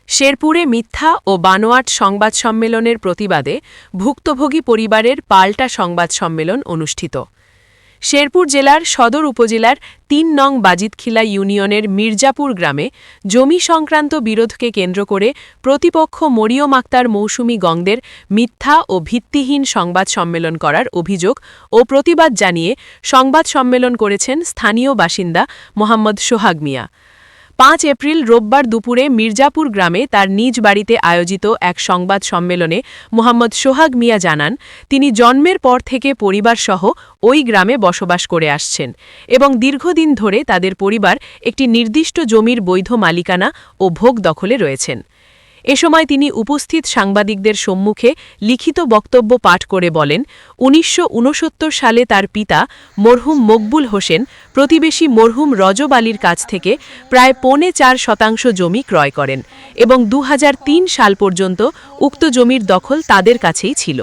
শেরপুরে মিথ্যা ও বানোয়াট সংবাদ সম্মেলনের প্রতিবাদে ভুক্তভোগী পরিবারের পাল্টা সংবাদ সম্মেলন অনুষ্ঠিত। শেরপুর জেলার সদর উপজেলার ৩ নং বাজিতখিলা ইউনিয়নের মির্জাপুর গ্রামে জমি সংক্রান্ত বিরোধকে কেন্দ্র করে প্রতিপক্ষ মরিয়ম আক্তার মৌসুমী গংদের মিথ্যা ও ভিত্তিহীন সংবাদ সম্মেলন করার অভিযোগ ও প্রতিবাদ জানিয়ে সংবাদ সম্মেলন করেছেন স্থানীয় বাসিন্দা মোহাম্মদ সোহাগ মিয়া। ৫ এপ্রিল রোববার দুপুরে মির্জাপুর গ্রামে তার নিজ বাড়িতে আয়োজিত এক সংবাদ সম্মেলনে মোহাম্মদ সোহাগ মিয়া জানান, তিনি জন্মের পর থেকে পরিবারসহ ওই গ্রামে বসবাস করে আসছেন এবং দীর্ঘদিন ধরে তাদের পরিবার একটি নির্দিষ্ট জমির বৈধ মালিকানা ও ভোগ দখলে রয়েছেন। এ সময় তিনি উপস্থিত সাংবাদিকদের সম্মুখে লিখিত বক্তব্য পাঠ করে বলেন, ১৯৬৯ সালে তার পিতা মরহুম মকবুল হোসেন প্রতিবেশী মরহুম রজব আলীর কাছ থেকে প্রায় ৪.৫% জমি ক্রয় করেন এবং ২০০৩ সাল পর্যন্ত উক্ত জমির দখল তাদের কাছেই ছিল।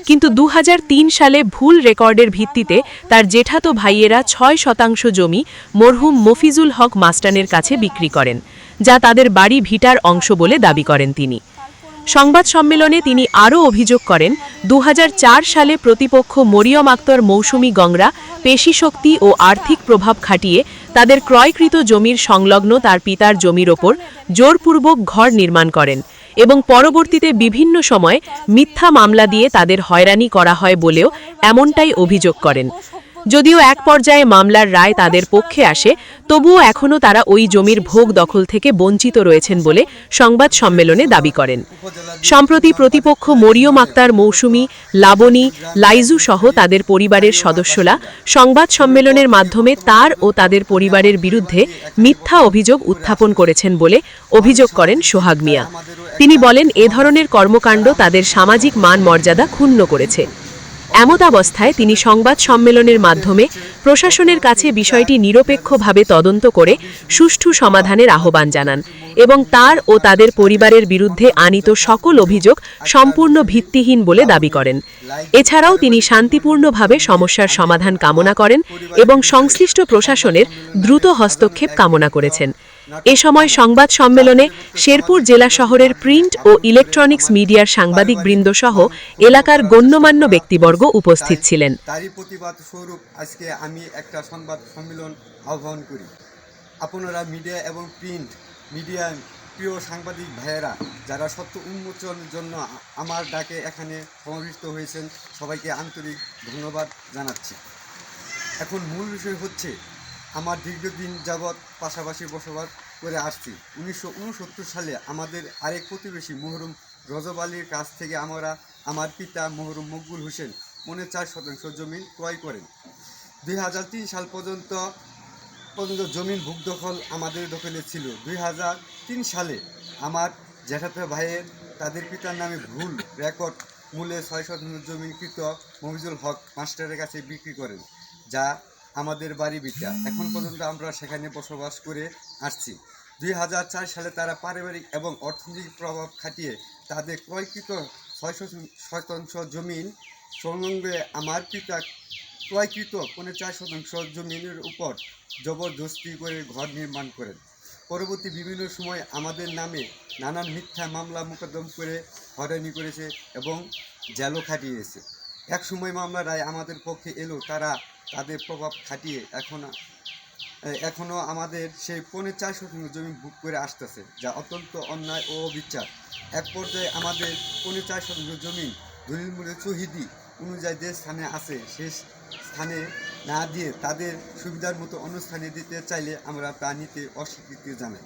কিন্তু ২০০৩ সালে ভুল রেকর্ডের ভিত্তিতে তার জেঠাতো ভাইয়েরা ৬% জমি মরহুম মফিজুল হক মাস্টানের কাছে বিক্রি করেন, যা তাদের বাড়ি ভিটার অংশ বলে দাবি করেন তিনি। সংবাদ সম্মেলনে তিনি আরও অভিযোগ করেন, ২০০৪ সালে প্রতিপক্ষ মরিয়ম আক্তার মৌসুমী গংরা পেশিশক্তি ও আর্থিক প্রভাব খাটিয়ে তাদের ক্রয়কৃত জমির সংলগ্ন তার পিতার জমির ওপর জোরপূর্বক ঘর নির্মাণ করেন এবং পরবর্তীতে বিভিন্ন সময় মিথ্যা মামলা দিয়ে তাদের হয়রানি করা হয় বলেও এমনটাই অভিযোগ করেন। যদিও এক পর্যায়ে মামলার রায় তাদের পক্ষে আসে, তবুও এখনও তারা ওই জমির ভোগ দখল থেকে বঞ্চিত রয়েছেন বলে সংবাদ সম্মেলনে দাবি করেন। সম্প্রতি প্রতিপক্ষ মরিয়ম আক্তার মৌসুমী, লাবণী, লাইজু সহ তাদের পরিবারের সদস্যরা সংবাদ সম্মেলনের মাধ্যমে তার ও তাদের পরিবারের বিরুদ্ধে মিথ্যা অভিযোগ উত্থাপন করেছেন বলে অভিযোগ করেন সোহাগ মিয়া। তিনি বলেন, এ ধরনের কর্মকাণ্ড তাদের সামাজিক মান মর্যাদা ক্ষুণ্ণ করেছে। এমতাবস্থায় তিনি সংবাদ সম্মেলনের মাধ্যমে প্রশাসনের কাছে বিষয়টি নিরপেক্ষভাবে তদন্ত করে সুষ্ঠু সমাধানের আহ্বান জানান এবং তার ও তাদের পরিবারের বিরুদ্ধে আনীত সকল অভিযোগ সম্পূর্ণ ভিত্তিহীন বলে দাবি করেন। এছাড়াও তিনি শান্তিপূর্ণভাবে সমস্যার সমাধান কামনা করেন এবং সংশ্লিষ্ট প্রশাসনের দ্রুত হস্তক্ষেপ কামনা করেছেন। এ সময় সংবাদ সম্মেলনে শেরপুর জেলা শহরের প্রিন্ট ও ইলেকট্রনিক্স মিডিয়ার সাংবাদিকবৃন্দ সহ এলাকার গণ্যমান্য ব্যক্তিবর্গ উপস্থিত ছিলেন। তারই প্রতিবাদ স্বরূপ আজকে আমি একটা সংবাদ সম্মেলন আহ্বান করি। আপনারা মিডিয়া এবং প্রিন্ট মিডিয়ার প্রিয় সাংবাদিক ভাইয়েরা যারা সত্য উন্মোচনের জন্য আমার ডাকে এখানে সমাবেত হয়েছেন, সবাইকে আন্তরিক ধন্যবাদ জানাচ্ছি। এখন মূল বিষয় হচ্ছে, আমার দীর্ঘদিন যাবৎ পাশাপাশি বসবাস করে আসছি। ১৯৬৯ সালে আমাদের আরেক প্রতিবেশী মরহুম রজব আলীর কাছ থেকে আমার পিতা মরহুম মকবুল হোসেন ৪.৫% জমি ক্রয় করেন। ২০০৩ সাল পর্যন্ত জমির ভূ দখল আমাদের দখলে ছিল। ২০০৩ সালে আমার জ্যাঠাতো ভাইয়ের তাদের পিতার নামে ভুল রেকর্ড মূল্যে ৬% জমিকৃত মফিজুল হক মাস্টারের কাছে বিক্রি করেন, যা আমাদের বাড়ি ভিটা। এখন পর্যন্ত আমরা সেখানে বসবাস করে আসছি। ২০০৪ সালে তারা পারিবারিক এবং অর্থনৈতিক প্রভাব খাটিয়ে তাদের ক্রয়কৃত ৬% জমিন সংলগ্নে আমার পিতা ক্রয়কৃত ৪.৫% জমিনের উপর জবরদস্তি করে ঘর নির্মাণ করেন। পরবর্তী বিভিন্ন সময় আমাদের নামে নানান মিথ্যা মামলা মোকদ্দম করে হয়রানি করেছে এবং জেলও খাটিয়েছে। এক সময় মামলার রায় আমাদের পক্ষে এলো, তারা তাদের প্রভাব খাটিয়ে এখনও আমাদের সেই ৪.৫% জমি বুক করে আসতেছে, যা অত্যন্ত অন্যায় ও অবিচার। এক পর্যায়ে আমাদের ৪.৫% জমি দলিল মূল্যে চহিদি অনুযায়ী যে স্থানে আছে সেই স্থানে না দিয়ে তাদের সুবিধার মতো অন্য স্থানে দিতে চাইলে আমরা তা নিতে অস্বীকৃতি জানাই।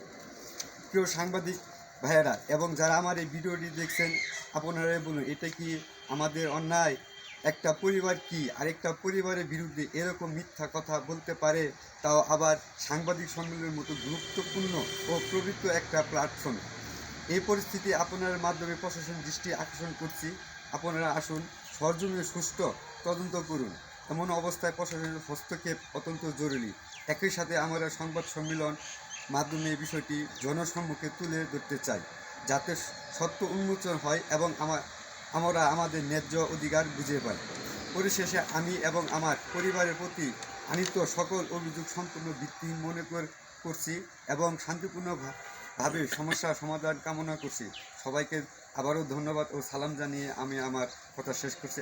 প্রিয় সাংবাদিক ভাইয়েরা এবং যারা আমার এই ভিডিওটি দেখছেন, আপনারাই বলুন, এটা কি আমাদের অন্যায়? একটা পরিবার কি আরেকটা পরিবারের বিরুদ্ধে এরকম মিথ্যা কথা বলতে পারে, তাও আবার সাংবাদিক সম্মেলনের মতো গুরুত্বপূর্ণ ও পবিত্র একটা প্ল্যাটফর্ম? এই পরিস্থিতি আপনার মাধ্যমে প্রশাসন দৃষ্টি আকর্ষণ করছি। আপনারা আসুন, সরজমিনে সুষ্ঠু তদন্ত করুন। এমন অবস্থায় প্রশাসনের হস্তক্ষেপ অত্যন্ত জরুরি। একই সাথে আমরা সংবাদ সম্মেলন মাধ্যমে এই বিষয়টি জনসম্মুখে তুলে ধরতে চাই, যাতে সত্য উন্মোচন হয় এবং আমরা আমাদের ন্যায্য অধিকার বুঝে পাই। পরিশেষে আমি এবং আমার পরিবারের প্রতি আনীত সকল অভিযোগ সম্পূর্ণ ভিত্তিহীন মনে করছি এবং ভাবে সমস্যার সমাধান কামনা করছি। সবাইকে আবারও ধন্যবাদ ও সালাম জানিয়ে আমি আমার কথা শেষ করছি।